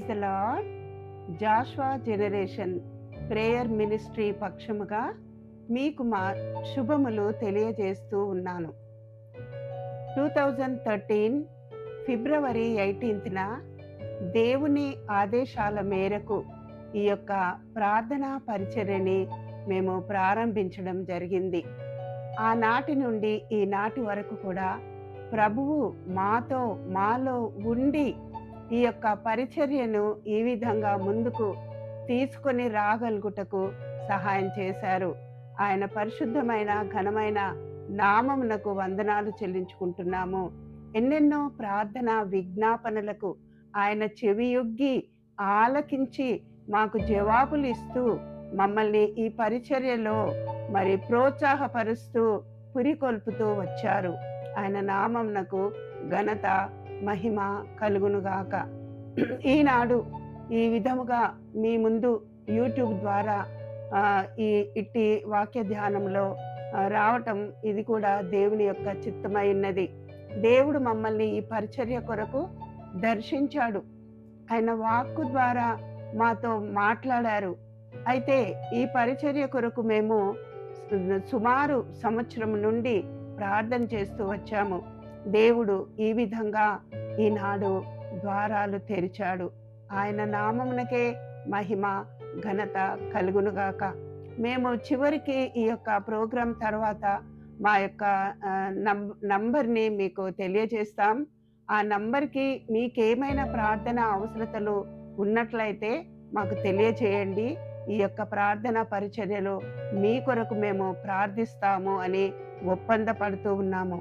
Praise the Lord. Joshua generation prayer ministry పక్షముగా మీకు మా శుభములు తెలియజేస్తూ ఉన్నాను. 2013 ఫిబ్రవరి 18న దేవుని ఆదేశాల మేరకు ఈ యొక్క ప్రార్థనా పరిచర్యని మేము ప్రారంభించడం జరిగింది. ఆనాటి నుండి ఈనాటి వరకు కూడా ప్రభువు మాలో ఉండి ఈ యొక్క పరిచర్యను ఈ విధంగా ముందుకు తీసుకొని రాగలుగుటకు సహాయం చేశారు. ఆయన పరిశుద్ధమైన ఘనమైన నామమునకు వందనాలు చెల్లించుకుంటున్నాము. ఎన్నెన్నో ప్రార్థన విజ్ఞాపనలకు ఆయన చెవియొగ్గి ఆలకించి మాకు జవాబులు ఇస్తూ మమ్మల్ని ఈ పరిచర్యలో మరి ప్రోత్సాహపరుస్తూ పురికొల్పుతూ వచ్చారు. ఆయన నామమునకు ఘనత మహిమ కలుగునుగాక. ఈనాడు ఈ విధముగా మీ ముందు యూట్యూబ్ ద్వారా ఇట్టి వాక్య ధ్యానంలో రావటం ఇది కూడా దేవుని యొక్క చిత్తమై ఉన్నది. దేవుడు మమ్మల్ని ఈ పరిచర్య కొరకు దర్శించాడు. ఆయన వాక్కు ద్వారా మాతో మాట్లాడారు. అయితే ఈ పరిచర్య కొరకు మేము సుమారు సంవత్సరం నుండి ప్రార్థన చేస్తూ వచ్చాము. దేవుడు ఈ విధంగా ఈనాడు ద్వారాలు తెరిచాడు. ఆయన నామమునకే మహిమ ఘనత కలుగునుగాక. మేము చివరికి ఈ యొక్క ప్రోగ్రాం తర్వాత మా యొక్క నంబర్ని మీకు తెలియజేస్తాం. ఆ నంబర్కి మీకేమైనా ప్రార్థన అవసరతలు ఉన్నట్లయితే మాకు తెలియచేయండి. ఈ యొక్క ప్రార్థన పరిచర్యలో మీ కొరకు మేము ప్రార్థిస్తాము అని ఒప్పందపడుతూ ఉన్నాము.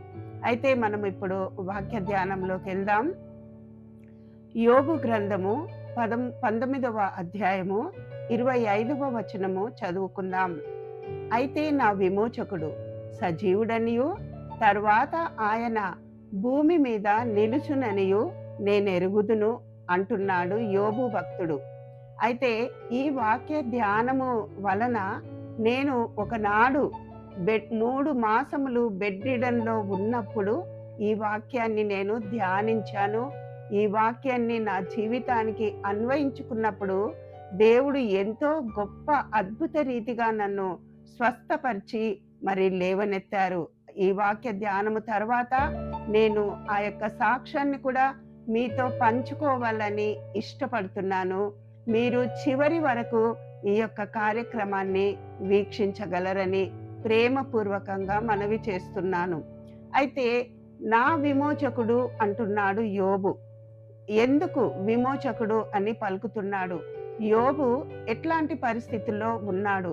అయితే మనం ఇప్పుడు వాక్య ధ్యానంలోకి వెళ్దాం. యోబు గ్రంథము 19వ అధ్యాయము 25వ వచనము చదువుకుందాం. అయితే నా విమోచకుడు సజీవుడనియు తరువాత ఆయన భూమి మీద నిలుచుననియు నేనెరుగుదును అంటున్నాడు యోబు భక్తుడు. అయితే ఈ వాక్య ధ్యానము వలన నేను ఒకనాడు 3 మాసములు బెడ్ రిడన్లో ఉన్నప్పుడు ఈ వాక్యాన్ని నేను ధ్యానించాను. ఈ వాక్యాన్ని నా జీవితానికి అన్వయించుకున్నప్పుడు దేవుడు ఎంతో గొప్ప అద్భుత రీతిగా నన్ను స్వస్థపరిచి మరి లేవనెత్తారు. ఈ వాక్య ధ్యానము తర్వాత నేను ఆ యొక్క సాక్ష్యాన్ని కూడా మీతో పంచుకోవాలని ఇష్టపడుతున్నాను. మీరు చివరి వరకు ఈ యొక్క కార్యక్రమాన్ని వీక్షించగలరని ప్రేమపూర్వకంగా మనవి చేస్తున్నాను. అయితే నా విమోచకుడు అంటున్నాడు యోబు. ఎందుకు విమోచకుడు అని పలుకుతున్నాడు? యోబు ఎట్లాంటి పరిస్థితుల్లో ఉన్నాడు?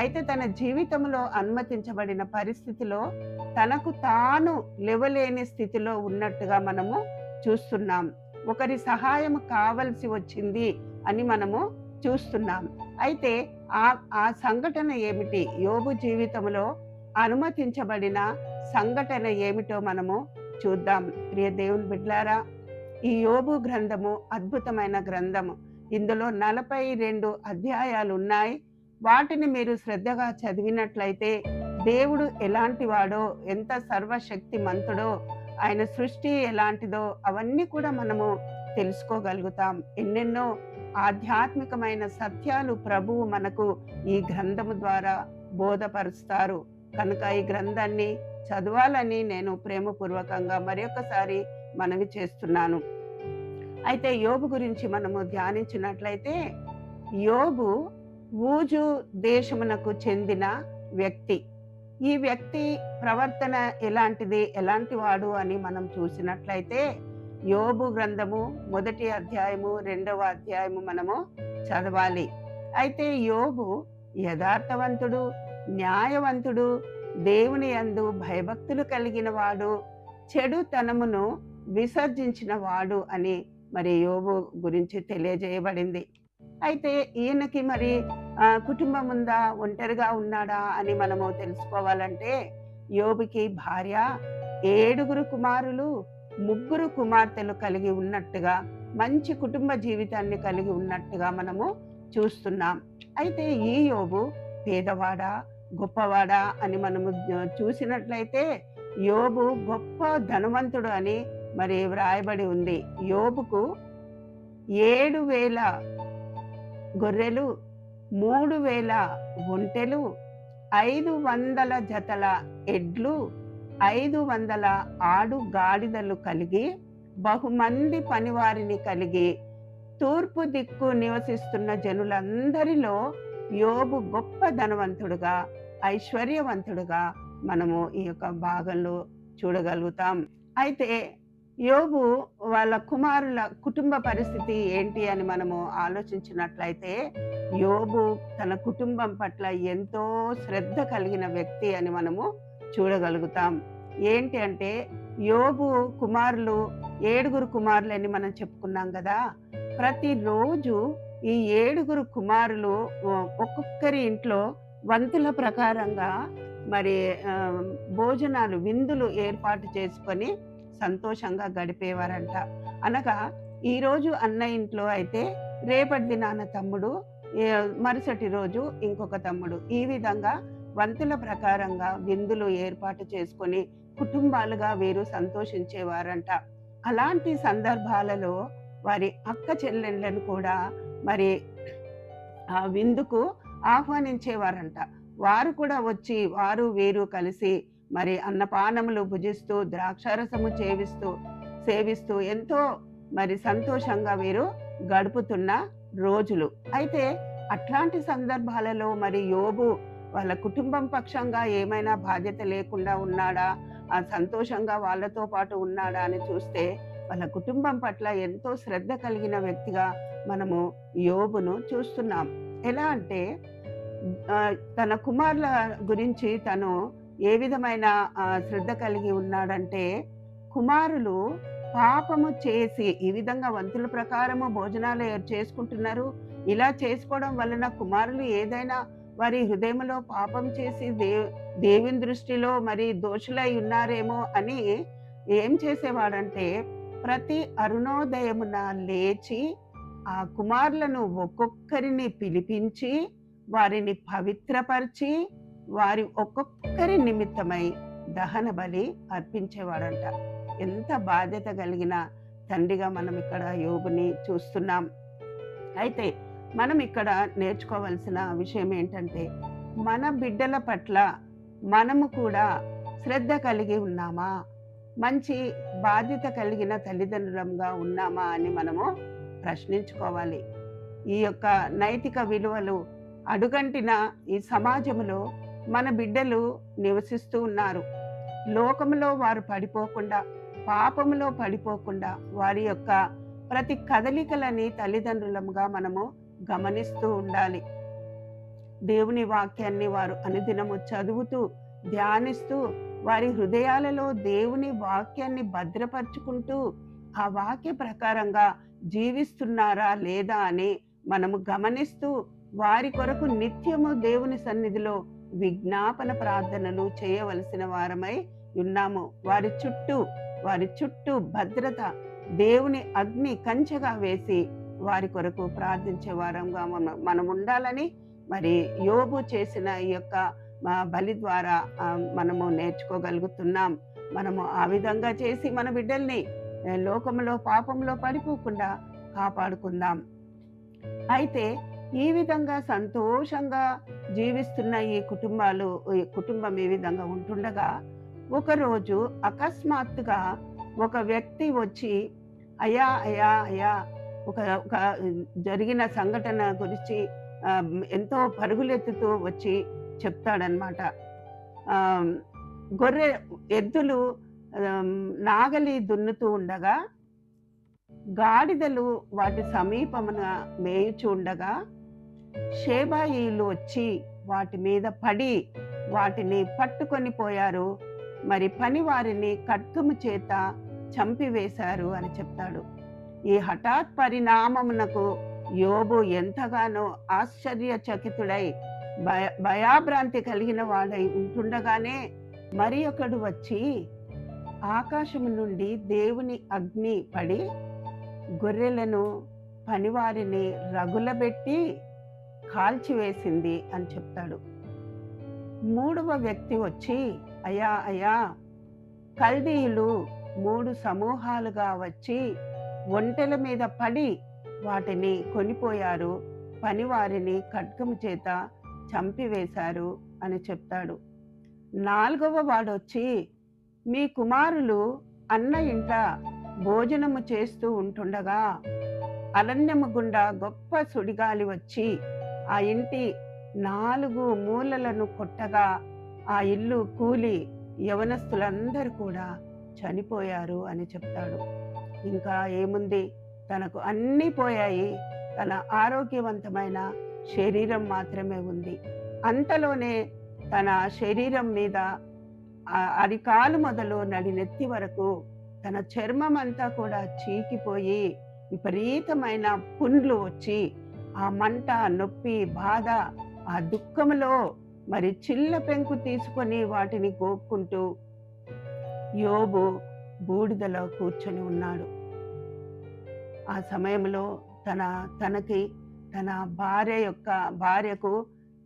అయితే తన జీవితంలో అనుమతించబడిన పరిస్థితిలో తనకు తాను లేవలేని స్థితిలో ఉన్నట్టుగా మనము చూస్తున్నాం. ఒకరి సహాయం కావలసి వచ్చింది అని మనము చూస్తున్నాం. అయితే ఆ సంఘటన ఏమిటి? యోబు జీవితంలో అనుమతించబడిన సంఘటన ఏమిటో మనము చూద్దాం. ప్రియ దేవుని బిడ్డలారా, ఈ యోబు గ్రంథము అద్భుతమైన గ్రంథము. ఇందులో 42 అధ్యాయాలు ఉన్నాయి. వాటిని మీరు శ్రద్ధగా చదివినట్లయితే దేవుడు ఎలాంటి వాడో, ఎంత సర్వశక్తిమంతుడో, ఆయన సృష్టి ఎలాంటిదో అవన్నీ కూడా మనము తెలుసుకోగలుగుతాం. ఎన్నెన్నో ఆధ్యాత్మికమైన సత్యాలు ప్రభువు మనకు ఈ గ్రంథము ద్వారా బోధపరుస్తారు. కనుక ఈ గ్రంథాన్ని చదవాలని నేను ప్రేమపూర్వకంగా మరొకసారి మనవి చేస్తున్నాను. అయితే యోబు గురించి మనము ధ్యానించినట్లయితే యోబు ఊజు దేశమునకు చెందిన వ్యక్తి. ఈ వ్యక్తి ప్రవర్తన ఎలాంటిది, ఎలాంటి వాడు అని మనం చూసినట్లయితే యోబు గ్రంథము 1వ అధ్యాయము 2వ అధ్యాయము మనము చదవాలి. అయితే యోబు యథార్థవంతుడు, న్యాయవంతుడు, దేవుని యందు భయభక్తులు కలిగిన వాడు, చెడుతనమును విసర్జించిన వాడు అని మరి యోబు గురించి తెలియజేయబడింది. అయితే ఈయనకి మరి కుటుంబం ఉందా, ఒంటరిగా ఉన్నాడా అని మనము తెలుసుకోవాలంటే యోబుకి భార్య, 7 కుమారులు, 3 కుమార్తెలు కలిగి ఉన్నట్టుగా, మంచి కుటుంబ జీవితాన్ని కలిగి ఉన్నట్టుగా మనము చూస్తున్నాం. అయితే ఈ యోబు పేదవాడా గొప్పవాడా అని మనము చూసినట్లయితే యోబు గొప్ప ధనవంతుడు అని మరి వ్రాయబడి ఉంది. యోబుకు 7,000 గొర్రెలు, 3,000 ఒంటెలు, 500 జతల ఎడ్లు, 500 ఆడు గాడిదలు కలిగి, బహుమంది పనివారిని కలిగి, తూర్పు దిక్కు నివసిస్తున్న జనులందరిలో యోబు గొప్ప ధనవంతుడుగా, ఐశ్వర్యవంతుడుగా మనము ఈ యొక్క భాగంలో చూడగలుగుతాం. అయితే యోబు వాళ్ళ కుమారుల కుటుంబ పరిస్థితి ఏంటి అని మనము ఆలోచించినట్లయితే, యోబు తన కుటుంబం పట్ల ఎంతో శ్రద్ధ కలిగిన వ్యక్తి అని మనము చూడగలుగుతాం. ఏంటి అంటే, యోబు కుమారులు 7 కుమారులని మనం చెప్పుకున్నాం కదా. ప్రతిరోజు ఈ 7 కుమారులు ఒక్కొక్కరి ఇంట్లో వంతుల ప్రకారంగా మరి భోజనాలు, విందులు ఏర్పాటు చేసుకొని సంతోషంగా గడిపేవారంట. అనగా ఈరోజు అన్న ఇంట్లో అయితే రేపటి దినాన తమ్ముడు, మరుసటి రోజు ఇంకొక తమ్ముడు, ఈ విధంగా వంతుల ప్రకారంగా విందులు ఏర్పాటు చేసుకొని కుటుంబాలుగా వీరు సంతోషించేవారంట. అలాంటి సందర్భాలలో వారి అక్క చెల్లెళ్ళను కూడా మరి ఆ విందుకు ఆహ్వానించేవారంట. వారు కూడా వచ్చి వారు వీరు కలిసి మరి అన్నపానములు భుజిస్తూ, ద్రాక్షారసము సేవిస్తూ ఎంతో మరి సంతోషంగా వీరు గడుపుతున్న రోజులు. అయితే అట్లాంటి సందర్భాలలో మరి యోబు వాళ్ళ కుటుంబం పక్షంగా ఏమైనా బాధ్యత లేకుండా ఉన్నాడా, ఆ సంతోషంగా వాళ్ళతో పాటు ఉన్నాడా అని చూస్తే, వాళ్ళ కుటుంబం పట్ల ఎంతో శ్రద్ధ కలిగిన వ్యక్తిగా మనము యోబును చూస్తున్నాం. ఎలా అంటే తన కుమారుల గురించి తను ఏ విధమైన శ్రద్ధ కలిగి ఉన్నాడంటే, కుమారులు పాపము చేసి ఈ విధంగా వంతుల ప్రకారము భోజనాలు చేసుకుంటున్నారు. ఇలా చేసుకోవడం వలన కుమారులు ఏదైనా వారి హృదయంలో పాపం చేసి దేవుని దృష్టిలో మరి దోషులై ఉన్నారేమో అని ఏం చేసేవాడంటే, ప్రతి అరుణోదయమున లేచి ఆ కుమారులను ఒక్కొక్కరిని పిలిపించి వారిని పవిత్రపరిచి వారి ఒక్కొక్కరి నిమిత్తమై దహన బలి అర్పించేవాడంట. ఎంత బాధ్యత కలిగిన తండ్రిగా మనం ఇక్కడ యోబుని చూస్తున్నాం. అయితే మనం ఇక్కడ నేర్చుకోవాల్సిన విషయం ఏంటంటే, మన బిడ్డల పట్ల మనము కూడా శ్రద్ధ కలిగి ఉన్నామా, మంచి బాధ్యత కలిగిన తల్లిదండ్రులంగా ఉన్నామా అని మనము ప్రశ్నించుకోవాలి. ఈ యొక్క నైతిక విలువలు అడుగంటిన ఈ సమాజంలో మన బిడ్డలు నివసిస్తూ ఉన్నారు. లోకములో వారు పడిపోకుండా, పాపములో పడిపోకుండా వారి యొక్క ప్రతి కదలికలని తల్లిదండ్రులంగా మనము గమనిస్తూ ఉండాలి. దేవుని వాక్యాన్ని వారు అనుదినము చదువుతూ, ధ్యానిస్తూ, వారి హృదయాలలో దేవుని వాక్యాన్ని భద్రపరుచుకుంటూ ఆ వాక్య ప్రకారంగా జీవిస్తున్నారా లేదా అని మనము గమనిస్తూ, వారి కొరకు నిత్యము దేవుని సన్నిధిలో విజ్ఞాపన ప్రార్థనలు చేయవలసిన వారమై ఉన్నాము. వారి చుట్టూ భద్రత, దేవుని అగ్ని కంచెగా వేసి వారి కొరకు ప్రార్థించే వారంగా మనం ఉండాలని మరి యోబు చేసిన ఈ యొక్క బలి ద్వారా మనము నేర్చుకోగలుగుతున్నాం. మనము ఆ విధంగా చేసి మన బిడ్డల్ని లోకంలో పాపంలో పడిపోకుండా కాపాడుకుందాం. అయితే ఈ విధంగా సంతోషంగా జీవిస్తున్న ఈ కుటుంబం ఈ విధంగా ఉంటుండగా, ఒకరోజు అకస్మాత్తుగా ఒక వ్యక్తి వచ్చి అయ్యా అయ్యా అయ్యా ఒక జరిగిన సంఘటన గురించి ఎంతో పరుగులెత్తుతూ వచ్చి చెప్తాడనమాట. ఎద్దులు నాగలి దున్నుతూ ఉండగా, గాడిదలు వాటి సమీపమున మేయుచూ ఉండగా, షేబాయీలు వచ్చి వాటి మీద పడి వాటిని పట్టుకొని పోయారు. మరి పని వారిని ఖడ్గము చేత చంపివేశారు అని చెప్తాడు. ఈ హఠాత్ పరిణామమునకు యోబు ఎంతగానో ఆశ్చర్యచకితుడై భయాభ్రాంతి కలిగిన వాడై ఉంటుండగానే మరి ఒకడు వచ్చి ఆకాశము నుండి దేవుని అగ్ని పడి గొర్రెలను పనివారిని రగులబెట్టి కాల్చివేసింది అని చెప్తాడు. 3వ వ్యక్తి వచ్చి అయ్యా అయ్యా, కల్దీయులు 3 సమూహాలుగా వచ్చి ఒంటెల మీద పడి వాటిని కొనిపోయారు, పనివారిని ఖడ్గము చేత చంపివేశారు అని చెప్తాడు. 4వ వాడొచ్చి, మీ కుమారులు అన్న ఇంట భోజనము చేస్తూ ఉంటుండగా అరణ్యము గుండా గొప్ప సుడిగాలి వచ్చి ఆ ఇంటి 4 మూలలను కొట్టగా ఆ ఇల్లు కూలి యవనస్తులందరూ కూడా చనిపోయారు అని చెప్తాడు. ఇంకా ఏముంది, తనకు అన్నీ పోయాయి, తన ఆరోగ్యవంతమైన శరీరం మాత్రమే ఉంది. అంతలోనే తన శరీరం మీద అరికాలు మొదలు నడినెత్తి వరకు తన చర్మం అంతా కూడా చీకిపోయి విపరీతమైన పుండ్లు వచ్చి ఆ మంట, నొప్పి, బాధ, ఆ దుఃఖంలో మరి చిల్ల పెంకు తీసుకొని వాటిని గోక్కుంటూ యోబు బూడిదలో కూర్చొని ఉన్నాడు. ఆ సమయంలో తన భార్యకు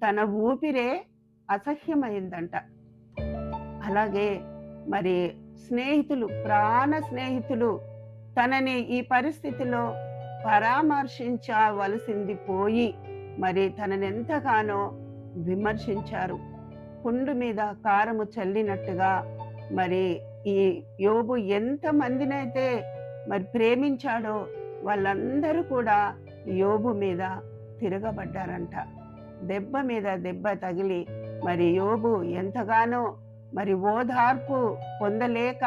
తన ఊపిరే అసహ్యమైందంట. అలాగే మరి స్నేహితులు, ప్రాణ స్నేహితులు తనని ఈ పరిస్థితిలో పరామర్శించవలసింది పోయి మరి తనని ఎంతగానో విమర్శించారు. పుండు మీద కారము చల్లినట్టుగా మరి ఈ యోబు ఎంత మందినైతే మరి ప్రేమించాడో వాళ్ళందరూ కూడా యోబు మీద తిరగబడ్డారంట. దెబ్బ మీద దెబ్బ తగిలి మరి యోబు ఎంతగానో మరి ఓదార్పు పొందలేక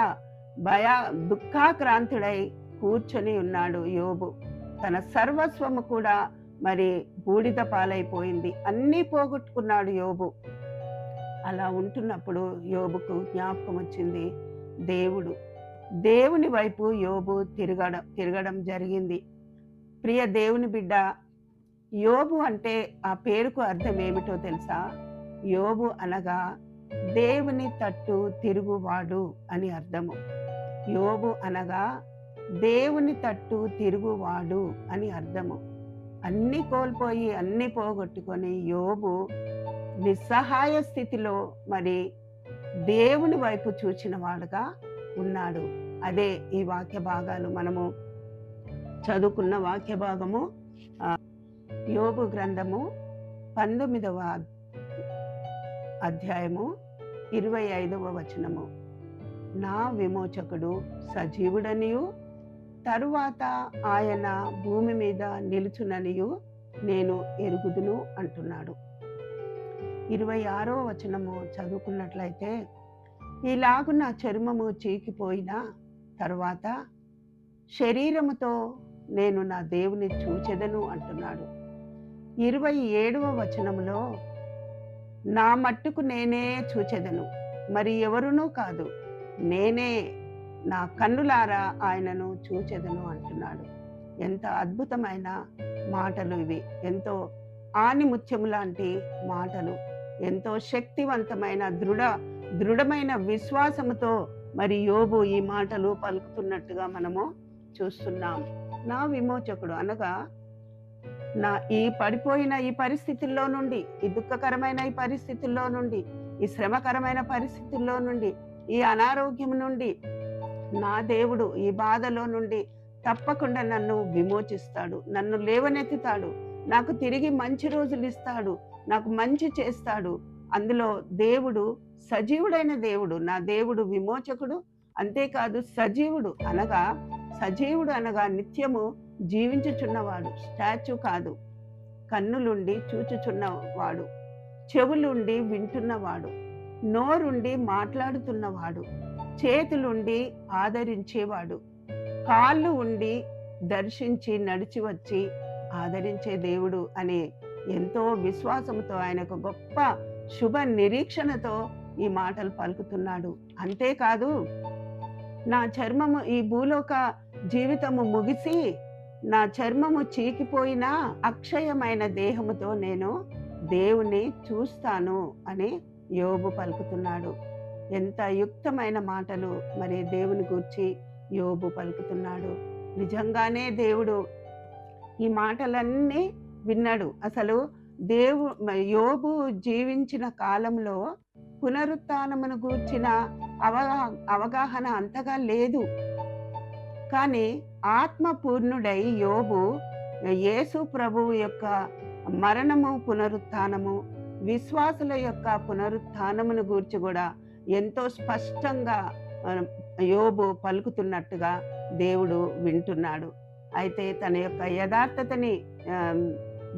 దుఃఖాక్రాంతుడై కూర్చొని ఉన్నాడు యోబు. తన సర్వస్వము కూడా మరి బూడిద పాలైపోయింది, అన్నీ పోగొట్టుకున్నాడు యోబు. అలా ఉంటున్నప్పుడు యోబుకు జ్ఞాపకం వచ్చింది దేవుని వైపు యోబు తిరగడం జరిగింది. ప్రియ దేవుని బిడ్డ, యోబు అంటే ఆ పేరుకు అర్థం ఏమిటో తెలుసా? యోబు అనగా దేవుని తట్టు తిరుగువాడు అని అర్థము. యోబు అనగా దేవుని తట్టు తిరుగువాడు అని అర్థము. అన్ని కోల్పోయి అన్ని పోగొట్టుకొని యోబు నిస్సహాయ స్థితిలో మరి దేవుని వైపు చూచిన వాడుగా ఉన్నాడు. అదే ఈ వాక్య భాగాలు మనము చదువుకున్న వాక్య భాగము యోబు గ్రంథము 19వ అధ్యాయము 25వ వచనము. నా విమోచకుడు సజీవుడనియు తరువాత ఆయన భూమి మీద నిలుచుననియు నేను ఎరుగుదును అంటున్నాడు. 26వ వచనము చదువుకున్నట్లయితే, ఈలాగున చర్మము చీకిపోయిన తరువాత శరీరముతో నేను నా దేవుని చూచెదను అంటున్నాడు. 27వ వచనములో, నా మట్టుకు నేనే చూచెదను, మరి ఎవరునూ కాదు, నేనే నా కన్నులారా ఆయనను చూచెదను అంటున్నాడు. ఎంత అద్భుతమైన మాటలు ఇవి! ఎంతో ఆనిముత్యము లాంటి మాటలు, ఎంతో శక్తివంతమైన దృఢమైన విశ్వాసముతో మరి యోబు ఈ మాటలు పలుకుతున్నట్టుగా మనము చూస్తున్నాం. నా విమోచకుడు అనగా ఈ పడిపోయిన ఈ పరిస్థితుల్లో నుండి, ఈ దుఃఖకరమైన ఈ పరిస్థితుల్లో నుండి, ఈ శ్రమకరమైన పరిస్థితుల్లో నుండి, ఈ అనారోగ్యం నుండి నా దేవుడు ఈ బాధలో నుండి తప్పకుండా నన్ను విమోచిస్తాడు, నన్ను లేవనెత్తుతాడు, నాకు తిరిగి మంచి రోజులు ఇస్తాడు, నాకు మంచి చేస్తాడు. అందులో దేవుడు సజీవుడైన దేవుడు, నా దేవుడు విమోచకుడు. అంతేకాదు సజీవుడు అనగా నిత్యము జీవించుచున్నవాడు, స్టాచ్యూ కాదు. కన్నులుండి చూచుచున్నవాడు, చెవులుండి వింటున్నవాడు, నోరుండి మాట్లాడుతున్నవాడు, చేతులుండి ఆదరించేవాడు, కాళ్ళు ఉండి దర్శించి నడిచి వచ్చి ఆదరించే దేవుడు అనే ఎంతో విశ్వాసంతో, ఆయనకు గొప్ప శుభ నిరీక్షణతో ఈ మాటలు పలుకుతున్నాడు. అంతేకాదు, నా చర్మము, ఈ భూలోక జీవితము ముగిసి నా చర్మము చీకిపోయినా అక్షయమైన దేహముతో నేను దేవుని చూస్తాను అని యోబు పలుకుతున్నాడు. ఎంత యుక్తమైన మాటలు మరి దేవుని గూర్చి యోబు పలుకుతున్నాడు. నిజంగానే దేవుడు ఈ మాటలన్నీ విన్నాడు. అసలు యోబు జీవించిన కాలంలో పునరుత్థానమును గూర్చిన అవగాహన అంతగా లేదు. కానీ ఆత్మపూర్ణుడై యోబు యేసు ప్రభువు యొక్క మరణము, పునరుత్థానము, విశ్వాసుల యొక్క పునరుత్థానమును గూర్చి కూడా ఎంతో స్పష్టంగా యోబు పలుకుతున్నట్టుగా దేవుడు వింటున్నాడు. అయితే తన యొక్క యథార్థతని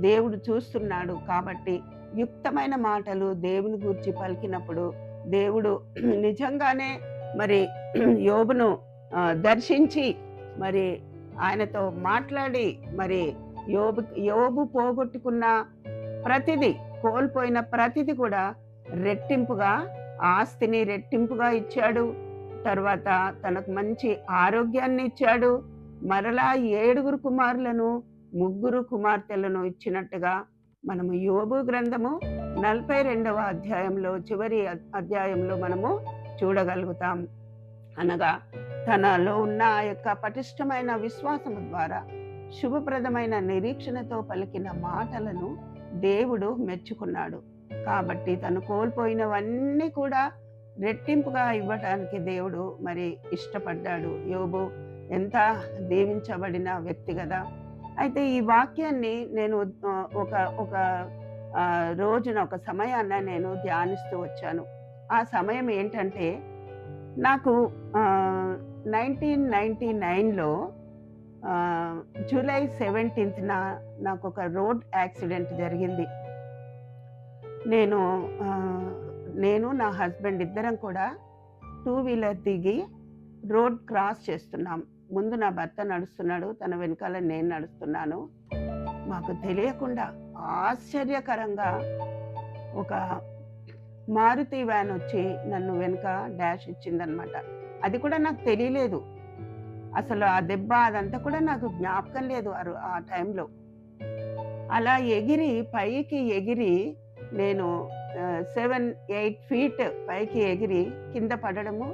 దేవుడు చూస్తున్నాడు కాబట్టి యుక్తమైన మాటలు దేవుని గూర్చి పలికినప్పుడు దేవుడు నిజంగానే మరి యోబును దర్శించి మరి ఆయనతో మాట్లాడి మరి యోబు పోగొట్టుకున్న ప్రతిదీ, కోల్పోయిన ప్రతిదీ కూడా రెట్టింపుగా, ఆస్తిని రెట్టింపుగా ఇచ్చాడు. తర్వాత తనకు మంచి ఆరోగ్యాన్ని ఇచ్చాడు. మరలా 7 కుమారులను 3 కుమార్తెలను ఇచ్చినట్టుగా మనము యోబు గ్రంథము 42వ అధ్యాయంలో చివరి అధ్యాయంలో మనము చూడగలుగుతాం. అనగా తనలో ఉన్న ఆ యొక్క పటిష్టమైన విశ్వాసము ద్వారా శుభప్రదమైన నిరీక్షణతో పలికిన మాటలను దేవుడు మెచ్చుకున్నాడు. కాబట్టి తను కోల్పోయినవన్నీ కూడా రెట్టింపుగా ఇవ్వటానికి దేవుడు మరి ఇష్టపడ్డాడు. యోబు ఎంత దీవించబడిన వ్యక్తి కదా. అయితే ఈ వాక్యాన్ని నేను ఒక రోజున, ఒక సమయాన్న నేను ధ్యానిస్తూ వచ్చాను. ఆ సమయం ఏంటంటే, నాకు 1999లో జూలై 17న నాకు ఒక రోడ్ యాక్సిడెంట్ జరిగింది. నేను నా హస్బెండ్ ఇద్దరం కూడా 2 వీలర్ దిగి రోడ్ క్రాస్ చేస్తున్నాం. ముందు నా భర్త నడుస్తున్నాడు, తన వెనకాల నేను నడుస్తున్నాను. మాకు తెలియకుండా ఆశ్చర్యకరంగా ఒక మారుతి వ్యాన్ వచ్చి నన్ను వెనుక డాష్ ఇచ్చిందనమాట. అది కూడా నాకు తెలియలేదు. అసలు ఆ దెబ్బ అదంతా కూడా నాకు జ్ఞాపకం లేదు ఆ టైంలో. అలా పైకి ఎగిరి నేను 7-8 ఫీట్ పైకి ఎగిరి కింద పడడము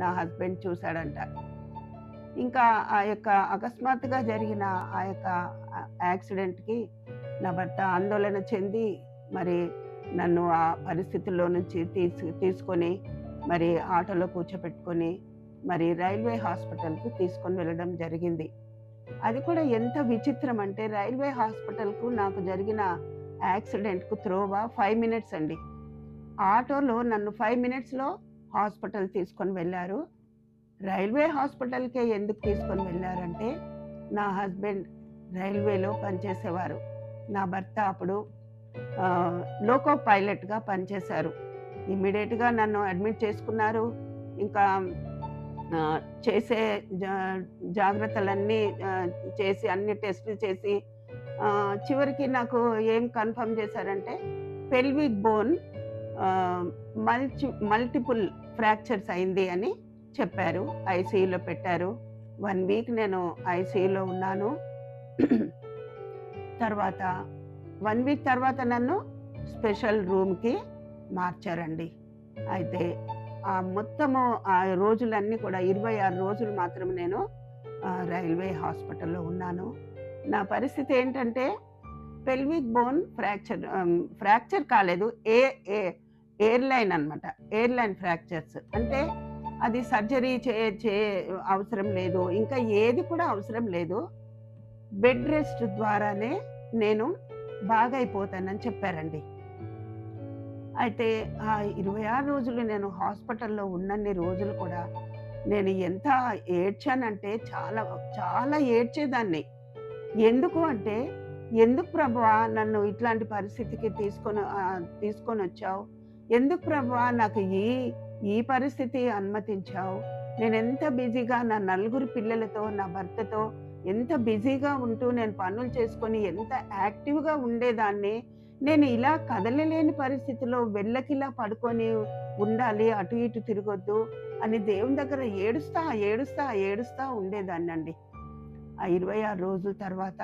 నా హస్బెండ్ చూశాడంట. ఇంకా ఆ యొక్క అకస్మాత్తుగా జరిగిన ఆ యొక్క యాక్సిడెంట్కి నా భర్త ఆందోళన చెంది మరి నన్ను ఆ పరిస్థితుల్లో నుంచి తీసుకొని మరి ఆటోలో కూర్చోపెట్టుకొని మరి రైల్వే హాస్పిటల్కి తీసుకొని వెళ్ళడం జరిగింది. అది కూడా ఎంత విచిత్రం అంటే, రైల్వే హాస్పిటల్కు నాకు జరిగిన యాక్సిడెంట్కు త్రోవా 5 మినిట్స్ అండి. ఆటోలో నన్ను 5 మినిట్స్లో హాస్పిటల్ తీసుకొని వెళ్ళారు. రైల్వే హాస్పిటల్కే ఎందుకు తీసుకొని వెళ్ళారంటే, నా హస్బెండ్ రైల్వేలో పనిచేసేవారు. నా భర్త అప్పుడు లోకో పైలట్గా పనిచేశారు. ఇమ్మీడియట్గా నన్ను అడ్మిట్ చేసుకున్నారు. ఇంకా చేసే జాగ్రత్తలన్నీ చేసి, అన్ని టెస్టులు చేసి చివరికి నాకు ఏం కన్ఫర్మ్ చేశారంటే, పెల్విక్ బోన్ మల్టిపుల్ ఫ్రాక్చర్స్ అయింది అని చెప్పారు. ఐసీయూలో పెట్టారు. 1 వీక్ నేను ఐసీయూలో ఉన్నాను. తర్వాత 1 వీక్ తర్వాత నన్ను స్పెషల్ రూమ్కి మార్చారండి. అయితే ఆ మొత్తము ఆ రోజులన్నీ కూడా 26 రోజులు మాత్రం నేను రైల్వే హాస్పిటల్లో ఉన్నాను. నా పరిస్థితి ఏంటంటే, పెల్విక్ బోన్ ఫ్రాక్చర్ కాలేదు, ఎయిర్లైన్ అనమాట. ఎయిర్లైన్ ఫ్రాక్చర్స్ అంటే అది సర్జరీ అవసరం లేదు, ఇంకా ఏది కూడా అవసరం లేదు. బెడ్ రెస్ట్ ద్వారానే నేను బాగైపోతానని చెప్పారండి. అయితే ఆ 26 రోజులు నేను హాస్పిటల్లో ఉన్నన్ని రోజులు కూడా నేను ఎంత ఏడ్చానంటే, చాలా చాలా ఏడ్చేదాన్ని. ఎందుకు అంటే, ఎందుకు ప్రభువా నన్ను ఇట్లాంటి పరిస్థితికి తీసుకొని వచ్చావు? ఎందుకు ప్రభువా నాకు ఈ పరిస్థితి అనుమతించావు? నేను ఎంత బిజీగా నా 4 పిల్లలతో, నా భర్తతో ఎంత బిజీగా ఉంటూ నేను పనులు చేసుకొని ఎంత యాక్టివ్గా ఉండేదాన్ని. నేను ఇలా కదలలేని పరిస్థితిలో వెళ్ళకిలా పడుకొని ఉండాలి, అటు ఇటు తిరగొద్దు అని దేవుని దగ్గర ఏడుస్తా ఉండేదాన్ని అండి. ఆ 26 రోజుల తర్వాత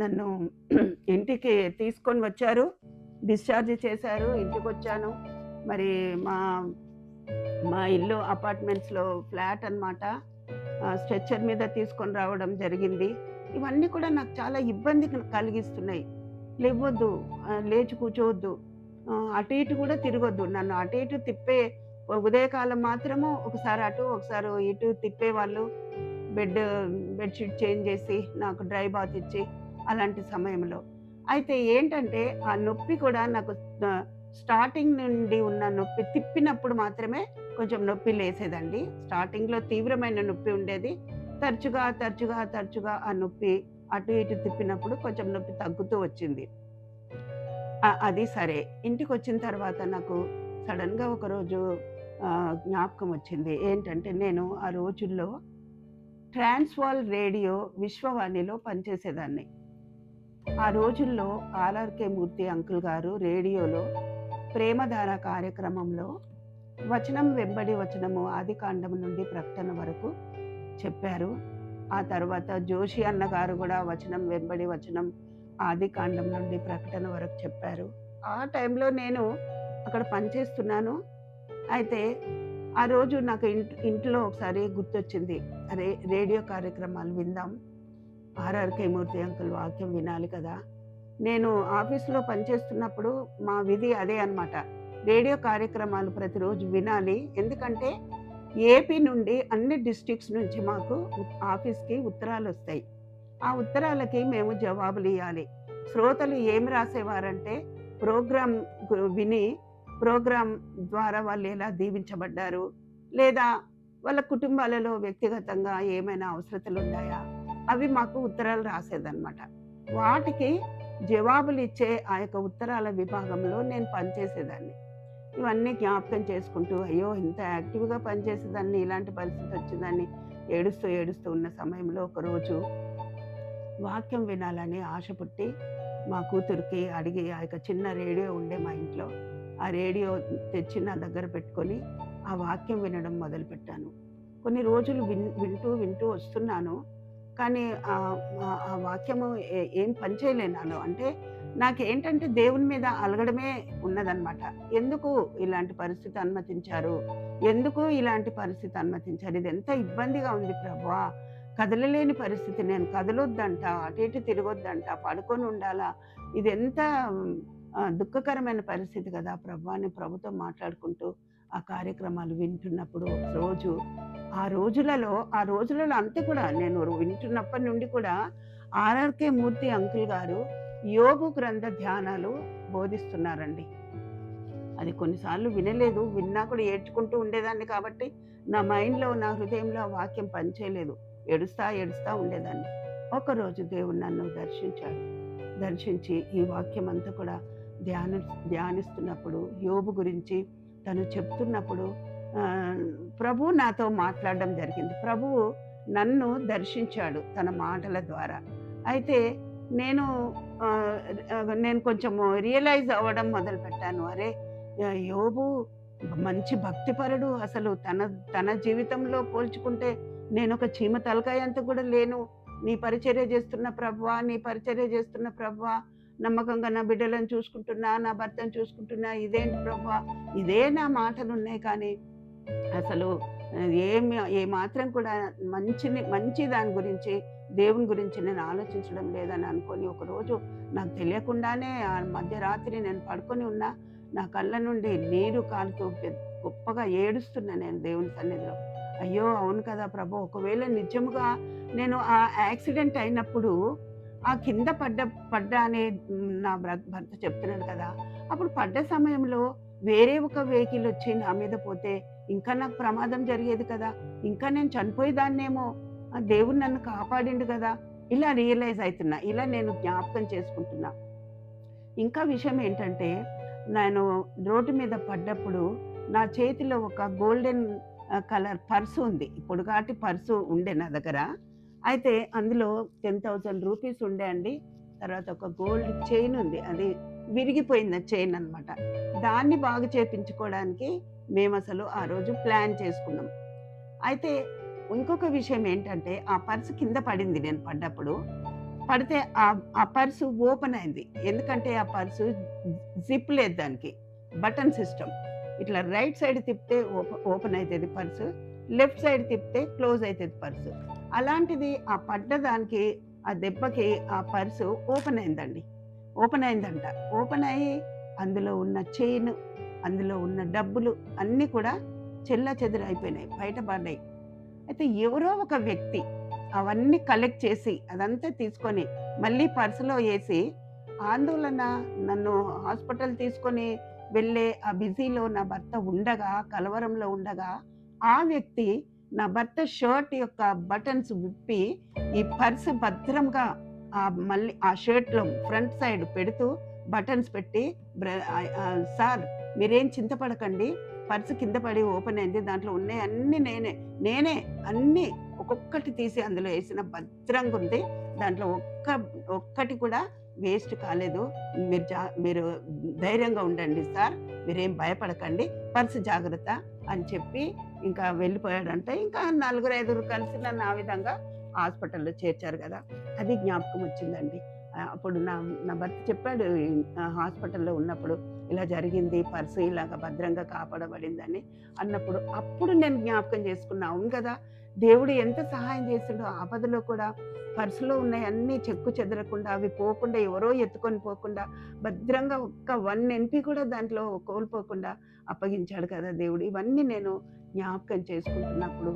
నన్ను ఇంటికి తీసుకొని వచ్చారు, డిశ్చార్జ్ చేశారు. ఇంటికి వచ్చాను. మరి మా ఇల్లు అపార్ట్మెంట్స్లో ఫ్లాట్ అనమాట. స్ట్రెచ్చర్ మీద తీసుకొని రావడం జరిగింది. ఇవన్నీ కూడా నాకు చాలా ఇబ్బంది కలిగిస్తున్నాయి. లేవద్దు, లేచి కూర్చోవద్దు, అటు ఇటు కూడా తిరగొద్దు. నన్ను అటు ఇటు ఉదయకాలం మాత్రము ఒకసారి అటు ఒకసారి ఇటు తిప్పేవాళ్ళు. బెడ్షీట్ చేంజ్ చేసి నాకు డ్రై బాత్ ఇచ్చి అలాంటి సమయంలో. అయితే ఏంటంటే, ఆ నొప్పి కూడా నాకు స్టార్టింగ్ నుండి ఉన్న నొప్పి తిప్పినప్పుడు మాత్రమే కొంచెం నొప్పి లేసేదండి. స్టార్టింగ్‌లో తీవ్రమైన నొప్పి ఉండేది. తరచుగా ఆ నొప్పి అటు ఇటు తిప్పినప్పుడు కొంచెం నొప్పి తగ్గుతూ వచ్చింది. అది సరే. ఇంటికొచ్చిన తర్వాత నాకు సడెన్‌గా ఒకరోజు జ్ఞాపకం వచ్చింది. ఏంటంటే, నేను ఆ రోజుల్లో ట్రాన్స్‌వాల్ రేడియో విశ్వవాణిలో పనిచేసేదాన్ని. ఆ రోజుల్లో ఆర్ఆర్‌కే మూర్తి అంకుల్ గారు రేడియోలో ప్రేమధార కార్యక్రమంలో వచనం వెంబడి వచనము ఆదికాండం నుండి ప్రకటన వరకు చెప్పారు. ఆ తర్వాత జోషి అన్న గారు గూడా వచనం వెంబడి వచనం ఆదికాండం నుండి ప్రకటన వరకు చెప్పారు. ఆ టైంలో నేను అక్కడ పనిచేస్తున్నాను. అయితే ఆ రోజు నాకు ఇంట్లో ఒకసారి గుర్తొచ్చింది. అరే! రేడియో కార్యక్రమాలు విందాం. ఆర్ఆర్‌కే మూర్తి అంకుల్ వాక్యం వినాలి కదా! నేను ఆఫీస్‌లో పనిచేస్తున్నప్పుడు మా విధి అదే అన్నమాట. రేడియో కార్యక్రమాలు ప్రతిరోజు వినాలి. ఎందుకంటే ఏపీ నుండి అన్ని డిస్ట్రిక్ట్స్ నుంచి మాకు ఆఫీస్‌కి ఉత్తరాలొస్తాయి. ఆ ఉత్తరాలకి మేము జవాబులియ్యాలి. శ్రోతలు ఏమి రాసేవారంటే, ప్రోగ్రామ్ విని, ప్రోగ్రామ్ ద్వారా వాళ్ళు ఎలా దీవించబడ్డారు, లేదా వాళ్ళ కుటుంబాలలో వ్యక్తిగతంగా ఏమైనా అవసరతలున్నాయా, అవి మాకు ఉత్తరాలు రాసేదనమాట. వాటికి జవాబులిచ్చే ఆ యొక్క ఉత్తరాల విభాగంలో నేను పనిచేసేదాన్ని. ఇవన్నీ జ్ఞాపకం చేసుకుంటూ, అయ్యో! ఇంత యాక్టివ్‌గా పనిచేసేదాన్ని, ఇలాంటి పరిస్థితొచ్చిందని ఏడుస్తూ ఉన్న సమయంలో ఒకరోజు వాక్యం వినాలని ఆశ పుట్టి, మా కూతురికి అడిగి ఆ యొక్క చిన్న రేడియో ఉండే మా ఇంట్లో. ఆ రేడియో తెచ్చి నా దగ్గర పెట్టుకొని, ఆ వాక్యం వినడం మొదలుపెట్టాను. కొన్ని రోజులు వింటూ వస్తున్నాను. కానీ ఆ వాక్యము ఏం పని చేయలే నాలో. అంటే నాకేంటంటే దేవుని మీద అలగడమే ఉన్నదనమాట. ఎందుకు ఇలాంటి పరిస్థితి అనుమతించారు? ఎందుకు ఇలాంటి పరిస్థితి అనుమతించారు? ఇదెంత ఇబ్బందిగా ఉంది ప్రభువా! కదలలేని పరిస్థితి. నేను కదలొద్దంట, అటు ఇటు తిరగొద్దంట, పడుకొని ఉండాలా? ఇదెంత దుఃఖకరమైన పరిస్థితి కదా ప్రభువా! అని ప్రభుతో మాట్లాడుకుంటూ ఆ కార్యక్రమాలు వింటున్నప్పుడు రోజు ఆ రోజులలో అంతే కూడా నేను వింటున్నప్పటి నుండి కూడా ఆర్ఆర్‌కే మూర్తి అంకుల్ గారు యోబు గ్రంథ ధ్యానాలు బోధిస్తున్నారండి. అది కొన్నిసార్లు వినలేదు. విన్నా కూడా ఏడ్చుకుంటూ ఉండేదాన్ని కాబట్టి నా మైండ్‌లో, నా హృదయంలో ఆ వాక్యం పనిచేయలేదు. ఏడుస్తా ఉండేదాన్ని. ఒకరోజు దేవుడు నన్ను దర్శించాడు. దర్శించి ఈ వాక్యం అంతా కూడా ధ్యానిస్తున్నప్పుడు యోబు గురించి తను చెప్తున్నప్పుడు ప్రభువు నాతో మాట్లాడడం జరిగింది. ప్రభువు నన్ను దర్శించాడు తన మాటల ద్వారా. అయితే నేను కొంచెము రియలైజ్ అవ్వడం మొదలుపెట్టాను. అరే! యోబు మంచి భక్తిపరుడు. అసలు తన జీవితంలో పోల్చుకుంటే నేనొక చీమ తలకాయంత కూడా లేను. నీ పరిచర్య చేస్తున్న ప్రభువా, నమ్మకంగా నా బిడ్డలను చూసుకుంటున్నా, నా భర్తను చూసుకుంటున్నా. ఇదేంటి ప్రభువా, ఇదే నా మాటలున్నాయి కానీ అసలు ఏమాత్రం కూడా మంచి దాని గురించి, దేవుని గురించి నేను ఆలోచించడం లేదని అనుకోని ఒకరోజు నాకు తెలియకుండానే మధ్యరాత్రి నేను పడుకొని ఉన్నా. నా కళ్ళ నుండి నీరు కారుతూ గొప్పగా ఏడుస్తున్నా నేను దేవుని సన్నిధిలో. అయ్యో! అవును కదా ప్రభు, ఒకవేళ నిజముగా నేను ఆ యాక్సిడెంట్ అయినప్పుడు ఆ కింద పడ్డా అని నా భర్త చెప్తున్నాడు కదా! అప్పుడు పడ్డ సమయంలో వేరే ఒక వెహికల్ వచ్చి నా మీద పోతే ఇంకా నాకు ప్రమాదం జరిగేది కదా! ఇంకా నేను చనిపోయేదాన్నేమో! దేవుడు నన్ను కాపాడిండు కదా! ఇలా రియలైజ్ అయితున్నా. ఇలా నేను జ్ఞాపకం చేసుకుంటున్నా. ఇంకా విషయం ఏంటంటే, నేను రోడ్డు మీద పడ్డప్పుడు నా చేతిలో ఒక గోల్డెన్ కలర్ పర్స్ ఉంది. పొడుగాటి పర్సు ఉండే నా దగ్గర. అయితే అందులో 10,000 రూపీస్ ఉండే అండి. తర్వాత ఒక గోల్డ్ చైన్ ఉంది. అది విరిగిపోయింది చైన్ అనమాట. దాన్ని బాగు చేపించుకోవడానికి మేమసలు ఆ రోజు ప్లాన్ చేసుకున్నాం. అయితే ఇంకొక విషయం ఏంటంటే, ఆ పర్స్ కింద పడింది నేను పడ్డప్పుడు. పడితే ఆ పర్సు ఓపెన్ అయింది. ఎందుకంటే ఆ పర్సు జిప్ లేదు దానికి. Button system. ఇట్లా రైట్ సైడ్ తిప్పితే ఓపెన్ అయితది పర్సు. లెఫ్ట్ సైడ్ తిప్పితే క్లోజ్ అయితది పర్సు. అలాంటిది ఆ పడ్డ దానికి, ఆ దెబ్బకి ఆ పర్సు ఓపెన్ అయిందంట. ఓపెన్ అయ్యి అందులో ఉన్న చైన్, అందులో ఉన్న డబ్బులు అన్నీ కూడా చెల్లాచెదురైపోయినాయి. బయటపడ్డాయి. అయితే ఎవరో ఒక వ్యక్తి అవన్నీ కలెక్ట్ చేసి అదంతా తీసుకొని మళ్ళీ పర్సులో వేసి ఆందోళన నన్ను హాస్పిటల్ తీసుకొని వెళ్ళే ఆ బిజీలో నా భర్త ఉండగా, కలవరంలో ఉండగా, ఆ వ్యక్తి నా భర్త షర్ట్ యొక్క బటన్స్ విప్పి ఈ పర్స్ భద్రంగా మళ్ళీ ఆ షర్ట్‌లో ఫ్రంట్ సైడ్ పెడుతూ బటన్స్ పెట్టి సార్ మీరేం చింతపడకండి. పర్స్ కింద పడి ఓపెన్ అయింది. దాంట్లో ఉన్నాయి అన్నీ నేనే అన్నీ ఒక్కొక్కటి తీసి అందులో ఏసిన భద్రంగుంది. దాంట్లో ఒక్కటి కూడా వేస్ట్ కాలేదు. మీరు ధైర్యంగా ఉండండి సార్. మీరేం భయపడకండి. పర్స్ జాగ్రత్త అని చెప్పి ఇంకా వెళ్ళిపోయాడంట. ఇంకా నలుగురు, ఐదుగురు కలిసి నన్ను ఆ విధంగా హాస్పిటల్‌లో చేర్చారు గదా! అది జ్ఞాపకం వచ్చిందండి. అప్పుడు నా భర్త చెప్పాడు హాస్పిటల్‌లో ఉన్నప్పుడు, ఇలా జరిగింది, పర్సు ఇలాగ భద్రంగా కాపాడబడిందని అన్నప్పుడు, అప్పుడు నేను జ్ఞాపకం చేసుకున్నా. అవును గదా! దేవుడు ఎంత సహాయం చేసిండో ఆపదలో కూడా. పర్సులో ఉన్నయన్నీ చెక్కు చెదరకుండా, అవి పోకుండా, ఎవరో ఎత్తుకొని పోకుండా, భద్రంగా ఒక్క 1 ఎంపీ కూడా దాంట్లో కోల్పోకుండా అప్పగించాడు కదా దేవుడు. ఇవన్నీ నేను జ్ఞాపకం చేసుకుంటున్నప్పుడు,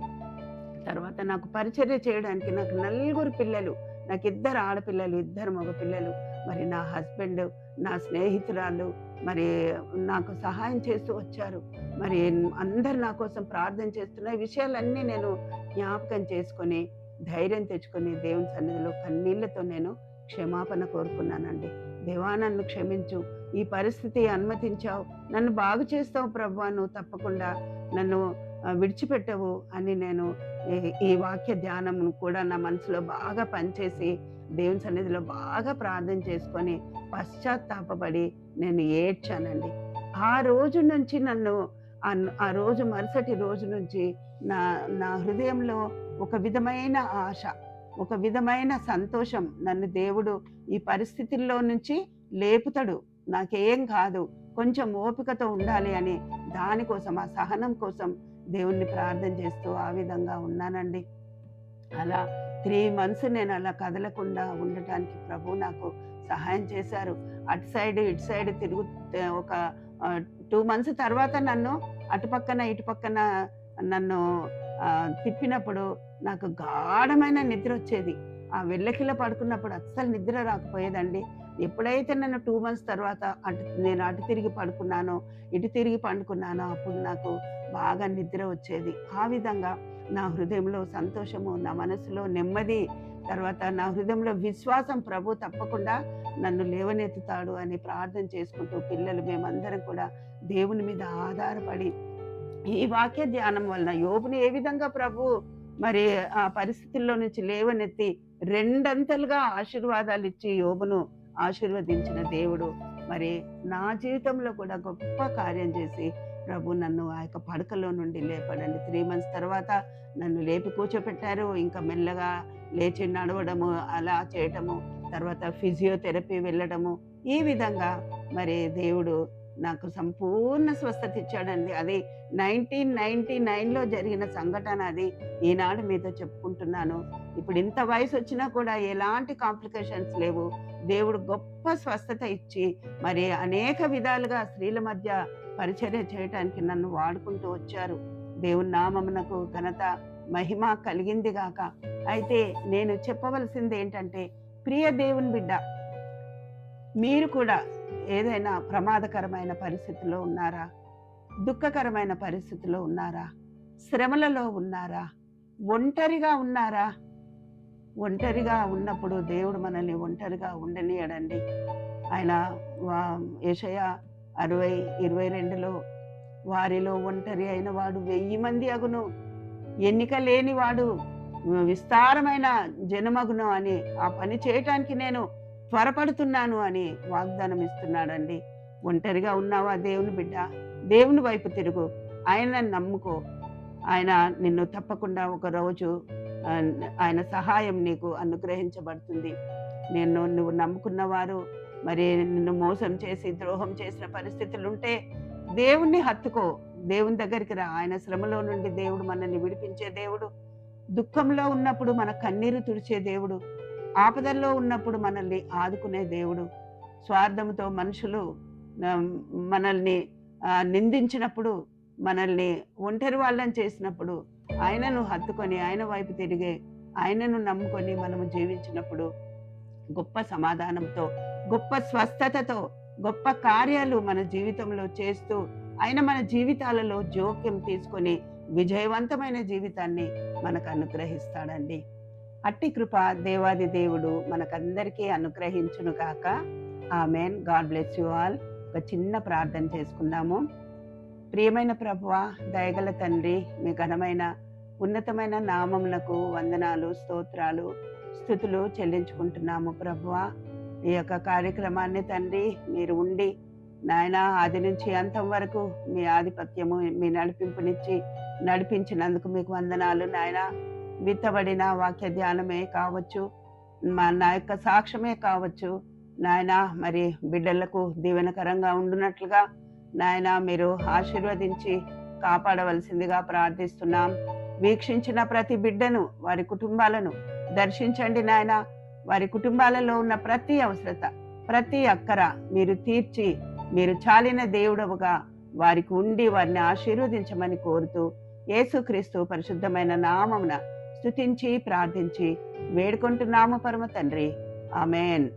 తర్వాత నాకు పరిచర్య చేయడానికి నాకు నలుగురు పిల్లలు. నాకు 2 ఆడపిల్లలు, 2 మగ పిల్లలు. మరి నా హస్బెండ్, నా స్నేహితురాళ్ళు మరి నాకు సహాయం చేస్తూ వచ్చారు. మరి అందరూ నా కోసం ప్రార్థన చేస్తున్న ఈ విషయాలన్నీ నేను జ్ఞాపకం చేసుకొని, ధైర్యం తెచ్చుకొని దేవుని సన్నిధిలో కన్నీళ్లతో నేను క్షమాపణ కోరుకున్నానండి. దేవా నన్ను క్షమించు. ఈ పరిస్థితి అనుమతించావు. నన్ను బాగు చేస్తావు ప్రభువా, నువ్వు తప్పకుండా నన్ను విడిచిపెట్టవు అని నేను ఈ వాక్య ధ్యానం కూడా నా మనసులో బాగా పనిచేసి దేవుని సన్నిధిలో బాగా ప్రార్థన చేసుకొని పశ్చాత్తాపపడి నేను ఏడ్చానండి. ఆ రోజు నుంచి నన్ను ఆ రోజు మరుసటి రోజు నుంచి నా నా హృదయంలో ఒక విధమైన ఆశ, ఒక విధమైన సంతోషం. నన్ను దేవుడు ఈ పరిస్థితుల్లో నుంచి లేపుతాడు, నాకేం కాదు, కొంచెం ఓపికతో ఉండాలి అని దానికోసం, ఆ సహనం కోసం దేవుణ్ణి ప్రార్థన చేస్తూ ఆ విధంగా ఉన్నానండి. అలా 3 మంత్స్ నేను అలా కదలకుండా ఉండటానికి ప్రభువు నాకు సహాయం చేశారు. అటు సైడ్ ఇటు సైడ్ ఒక 2 మంత్స్ తర్వాత నన్ను అటుపక్కన ఇటు పక్కన నన్ను తిప్పినప్పుడు నాకు గాఢమైన నిద్ర వచ్చేది. ఆ వెల్లకిల పడుకున్నప్పుడు అస్సలు నిద్ర రాకపోయేదండి. ఎప్పుడైతే నన్ను 2 మంత్స్ తర్వాత నేను అటు తిరిగి పడుకున్నానో, ఇటు తిరిగి పండుకున్నానో అప్పుడు నాకు బాగా నిద్ర వచ్చేది. ఆ విధంగా నా హృదయంలో సంతోషము, నా మనసులో నెమ్మది, తర్వాత నా హృదయంలో విశ్వాసం, ప్రభు తప్పకుండా నన్ను లేవనెత్తుతాడు అని ప్రార్థన చేసుకుంటూ పిల్లలు మేమందరం కూడా దేవుని మీద ఆధారపడి ఈ వాక్య ధ్యానం వలన యోబుని ఏ విధంగా ప్రభు మరి ఆ పరిస్థితుల్లో నుంచి లేవనెత్తి 2 అంతలుగా ఆశీర్వాదాలు ఇచ్చి యోబును ఆశీర్వదించిన దేవుడు మరి నా జీవితంలో కూడా గొప్ప కార్యం చేసి ప్రభు నన్ను ఆ యొక్క పడకలో నుండి లేపాడండి. 3 మంత్స్ తర్వాత నన్ను లేపి కూర్చోపెట్టారు. ఇంకా మెల్లగా లేచి నడవడము, అలా చేయటము, తర్వాత ఫిజియోథెరపీ వెళ్ళడము, ఈ విధంగా మరి దేవుడు నాకు సంపూర్ణ స్వస్థత ఇచ్చాడండి. అది 1999లో జరిగిన సంఘటన. అది ఈనాడు మీతో చెప్పుకుంటున్నాను. ఇప్పుడు ఇంత వయసు వచ్చినా కూడా ఎలాంటి కాంప్లికేషన్స్ లేవు. దేవుడు గొప్ప స్వస్థత ఇచ్చి మరి అనేక విధాలుగా స్త్రీల మధ్య పరిచర్య చేయటానికి నన్ను వాడుకుంటూ వచ్చారు. దేవుని నామమునకు ఘనత మహిమ కలిగింది గాక. అయితే నేను చెప్పవలసింది ఏంటంటే, ప్రియ దేవుని బిడ్డ, మీరు కూడా ఏదైనా ప్రమాదకరమైన పరిస్థితిలో ఉన్నారా? దుఃఖకరమైన పరిస్థితిలో ఉన్నారా? శ్రమలలో ఉన్నారా? ఒంటరిగా ఉన్నారా? ఒంటరిగా ఉన్నప్పుడు దేవుడు మనల్ని ఒంటరిగా ఉండనీయడండి. ఆయన యెషయా 60:22లో వారిలో ఒంటరి అయిన వాడు 1000 మంది అగును, ఎన్నిక లేని వాడు విస్తారమైన జనమగును అని, ఆ పని చేయటానికి నేను త్వరపడుతున్నాను అని వాగ్దానం ఇస్తున్నాడండి. ఒంటరిగా ఉన్నావా దేవుని బిడ్డ? దేవుని వైపు తిరుగు, ఆయనను నమ్ముకో. ఆయన నిన్ను తప్పకుండా ఒక రోజు ఆయన సహాయం నీకు అనుగ్రహించబడుతుంది. నువ్వు నమ్ముకున్న వారు మరి నిన్ను మోసం చేసి ద్రోహం చేసిన పరిస్థితులు ఉంటే దేవుణ్ణి హత్తుకో, దేవుని దగ్గరికి రా. ఆయన శ్రమలో నుండి దేవుడు మనల్ని విడిపించే దేవుడు. దుఃఖంలో ఉన్నప్పుడు మన కన్నీరు తుడిచే దేవుడు. ఆపదల్లో ఉన్నప్పుడు మనల్ని ఆదుకునే దేవుడు. స్వార్థంతో మనుషులు మనల్ని నిందించినప్పుడు, మనల్ని ఒంటరి వాళ్ళని చేసినప్పుడు ఆయనను హత్తుకొని ఆయన వైపు తిరిగే ఆయనను నమ్ముకొని మనము జీవించినప్పుడు గొప్ప సమాధానంతో, గొప్ప స్వస్థతతో, గొప్ప కార్యాలు మన జీవితంలో చేస్తూ ఆయన మన జీవితాలలో జోక్యం తీసుకొని విజయవంతమైన జీవితాన్ని మనకు అనుగ్రహిస్తాడండి. అట్టి కృప దేవాది దేవుడు మనకందరికీ అనుగ్రహించును గాక. Amen. God bless you all. ఒక చిన్న ప్రార్థన చేసుకుందాము. ప్రియమైన ప్రభువా, దయగల తండ్రి, మీ ఘనమైన ఉన్నతమైన నామమునకు వందనాలు, స్తోత్రాలు, స్తుతులు చెల్లించుకుంటున్నాము ప్రభువా. ఈ యొక్క కార్యక్రమాన్ని తండ్రి మీరు ఉండి నాయన ఆది నుంచి అంతం వరకు మీ ఆధిపత్యము, మీ నడిపింపునిచ్చి నడిపించినందుకు మీకు వందనాలు నాయన. విత్తబడిన వాక్య ధ్యానమే కావచ్చు, నా యొక్క సాక్ష్యమే కావచ్చు నాయన, మరి బిడ్డలకు దీవెనకరంగా ఉండునట్లుగా నాయన మీరు ఆశీర్వదించి కాపాడవలసిందిగా ప్రార్థిస్తున్నాం. వీక్షించిన ప్రతి బిడ్డను, వారి కుటుంబాలను దర్శించండి నాయన. వారి కుటుంబాలలో ఉన్న ప్రతి అవసరత, ప్రతి అక్కర మీరు తీర్చి, మీరు చాలిన దేవుడవుగా వారికి ఉండి వారిని ఆశీర్వదించమని కోరుతూ యేసుక్రీస్తు పరిశుద్ధమైన నామమున స్తుతించి ప్రార్థించి వేడుకుంటున్నాము పరమ తండ్రి. ఆమెన్.